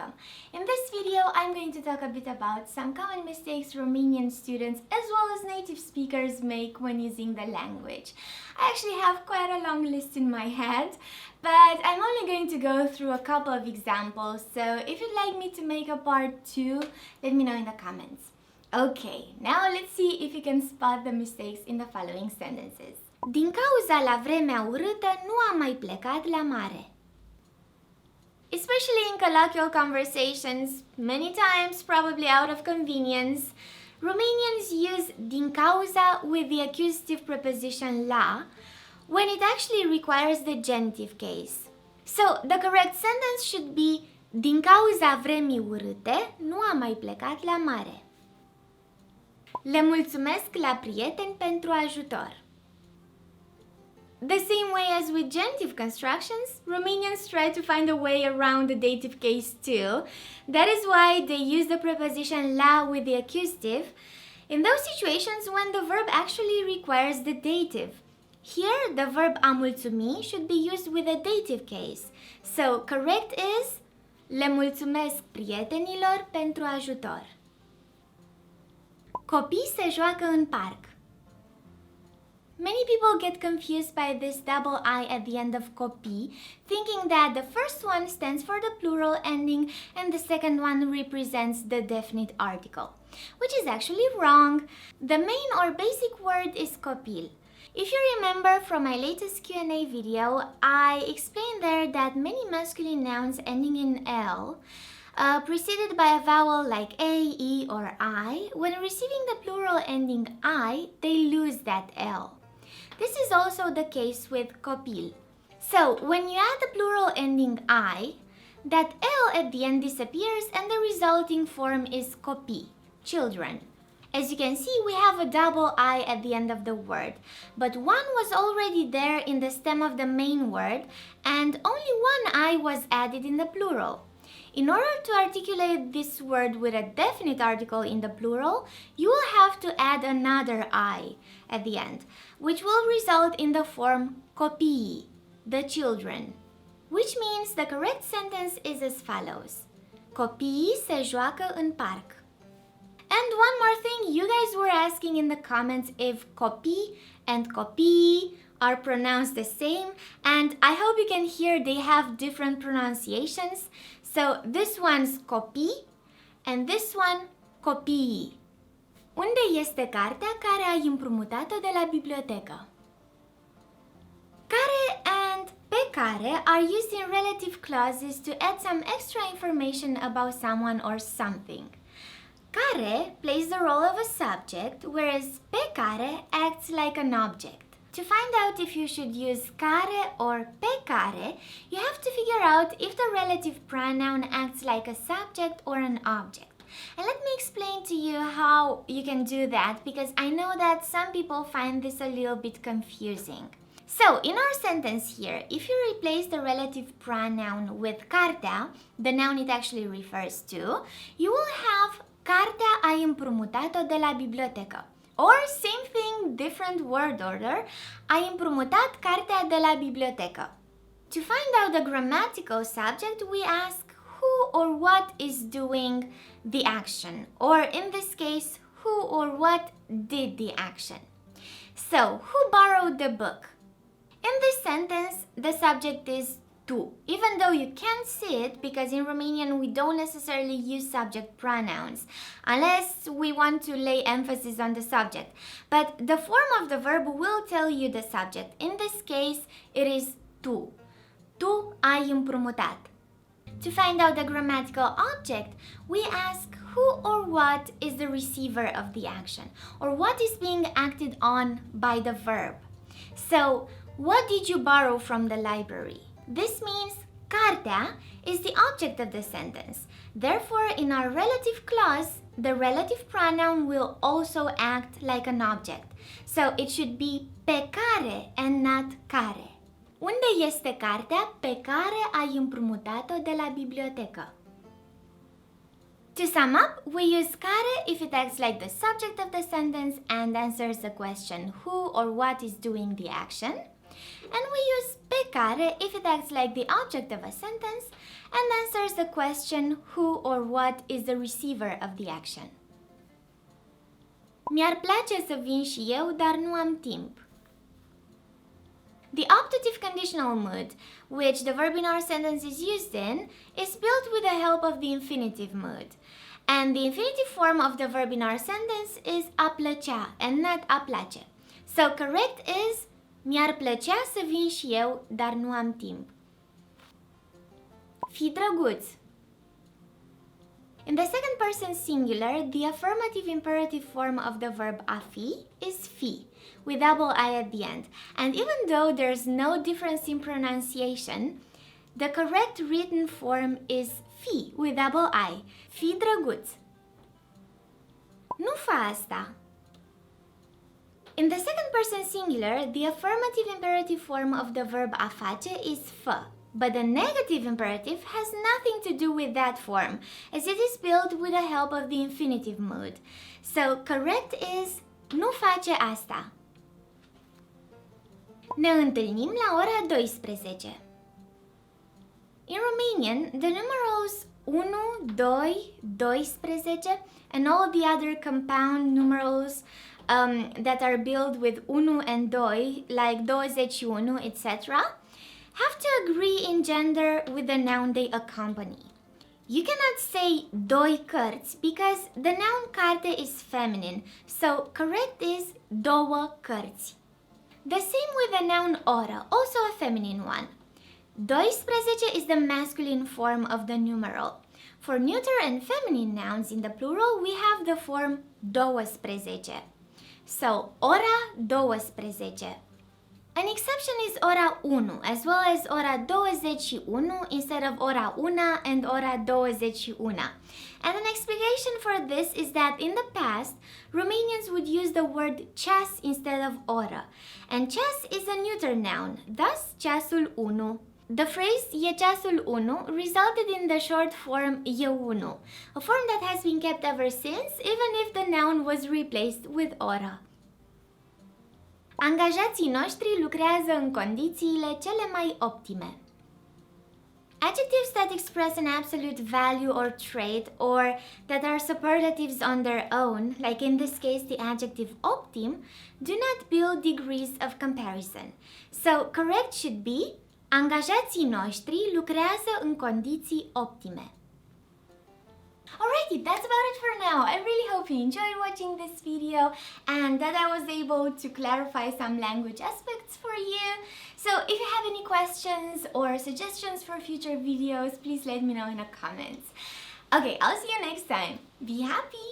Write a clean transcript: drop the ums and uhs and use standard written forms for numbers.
welcome. In this video, I'm going to talk a bit about some common mistakes Romanian students as well as native speakers make when using the language. I actually have quite a long list in my head, but I'm only going to go through a couple of examples, so if you'd like me to make a part 2, let me know in the comments. Okay, now let's see if you can spot the mistakes in the following sentences. Din cauza la vremea urâtă, nu am mai plecat la mare. Especially in colloquial conversations, many times probably out of convenience, Romanians use din cauza with the accusative preposition la when it actually requires the genitive case. So the correct sentence should be din cauza vremii urâte, nu am mai plecat la mare. Le mulțumesc la prieteni pentru ajutor. The same way as with genitive constructions, Romanians try to find a way around the dative case too. That is why they use the preposition la with the accusative in those situations when the verb actually requires the dative. Here, the verb a mulțumi should be used with a dative case. So, correct is le mulțumesc prietenilor pentru ajutor. Copii se joacă în parc. Many people get confused by this double I at the end of copii, thinking that the first one stands for the plural ending and the second one represents the definite article, which is actually wrong. The main or basic word is copil. If you remember from my latest Q&A video, I explained there that many masculine nouns ending in L, preceded by a vowel like A, E, or I, when receiving the plural ending I, they lose that L. This is also the case with copil. So, when you add the plural ending I, that L at the end disappears and the resulting form is copii, children. As you can see, we have a double I at the end of the word, but one was already there in the stem of the main word and only one I was added in the plural. In order to articulate this word with a definite article in the plural, you will have to add another I at the end, which will result in the form copii, the children, which means the correct sentence is as follows. Copiii se joacă în parc. And one more thing, you guys were asking in the comments if copii and copii are pronounced the same, and I hope you can hear they have different pronunciations. So this one's copii and this one copii. Unde este cartea care ai împrumutat-o de la bibliotecă? Care and pe care are used in relative clauses to add some extra information about someone or something. Care plays the role of a subject, whereas pe care acts like an object. To find out if you should use care or pe care, you have to figure out if the relative pronoun acts like a subject or an object. And let me explain to you how you can do that, because I know that some people find this a little bit confusing. So, in our sentence here, if you replace the relative pronoun with cartea, the noun it actually refers to, you will have cartea ai împrumutat-o de la bibliotecă. Or, same thing, different word order, ai împrumutat cartea de la bibliotecă. To find out the grammatical subject, we ask who or what is doing the action, or in this case, who or what did the action. So, who borrowed the book? In this sentence, the subject is tu, even though you can't see it because in Romanian we don't necessarily use subject pronouns unless we want to lay emphasis on the subject. But the form of the verb will tell you the subject. In this case, it is tu. Tu ai împrumutat. To find out the grammatical object, we ask who or what is the receiver of the action, or what is being acted on by the verb. So, what did you borrow from the library? This means cartea is the object of the sentence. Therefore, in our relative clause, the relative pronoun will also act like an object. So it should be pe care and not care. Unde este cartea pe care ai împrumutat-o de la bibliotecă? To sum up, we use care if it acts like the subject of the sentence and answers the question who or what is doing the action. And we use pe care if it acts like the object of a sentence and answers the question who or what is the receiver of the action. Mi-ar place să vin și eu, dar nu am timp. The optative conditional mood, which the verb in our sentence is used in, is built with the help of the infinitive mood. And the infinitive form of the verb in our sentence is a plăcea and not a place. So correct is mi-ar plăcea să vin și eu, dar nu am timp. Fi drăguț. In the second person singular, the affirmative imperative form of the verb a fi is fi, with double I at the end. And even though there's no difference in pronunciation, the correct written form is fi, with double I. Fi drăguț. Nu fa asta. In the second person singular, the affirmative imperative form of the verb a face is fă. But the negative imperative has nothing to do with that form, as it is built with the help of the infinitive mood. So correct is nu face asta. Ne întâlnim la ora 12. In Romanian, the numerals 1, 2, 12 and all the other compound numerals that are built with 1 and 2, like 21, etc., have to agree in gender with the noun they accompany. You cannot say doi cărți because the noun carte is feminine, so correct is două cărți. The same with the noun ora, also a feminine one. 12 is the masculine form of the numeral. For neuter and feminine nouns in the plural, we have the form 12. So, ora 12. An exception is ora 1, as well as ora 21 instead of ora 1 and ora 21. And an explanation for this is that in the past, Romanians would use the word ceas instead of ora. And ceas is a neuter noun, thus ceasul 1. The phrase e ceasul 1 resulted in the short form e 1, a form that has been kept ever since, even if the noun was replaced with ora. Angajații noștri lucrează în condițiile cele mai optime. Adjectives that express an absolute value or trait or that are superlatives on their own, like in this case the adjective optim, do not build degrees of comparison. So correct should be angajații noștri lucrează în condiții optime. Alrighty, that's about it for now. I really hope you enjoyed watching this video and that I was able to clarify some language aspects for you. So if you have any questions or suggestions for future videos, please let me know in the comments. Okay, I'll see you next time. Be happy!